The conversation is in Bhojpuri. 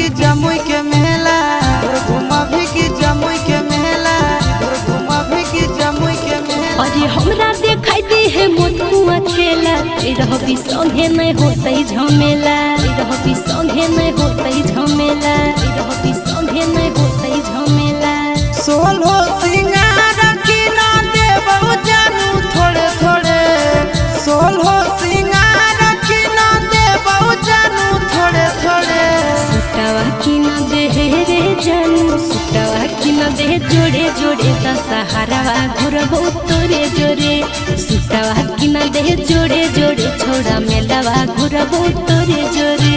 की जमुई के मेला और घुमा भी की जमुई के मेला और घुमा भी की जमुई के मेला। अरे हमरा देखाई दे है मोटकुआ खेला रहबी संगे नहीं होतई झमेला रहबी संगे नहीं होतई झमेला रहबी संगे नहीं होतई झमेला। सोलो सिंगार की ना देबो जानू थोड़े थोड़े सोलो सिंगार की ना देबो जानू थोड़े थोड़े। सुटावा की ना दे रे जानू सुटावा की ना दे जोड़े जोड़े दशहरावा घुरबो तोरे जोरे सुटावा की ना दे जोड़े जोड़े छोड़ा मेलावा घुरबो तोरे जोरे।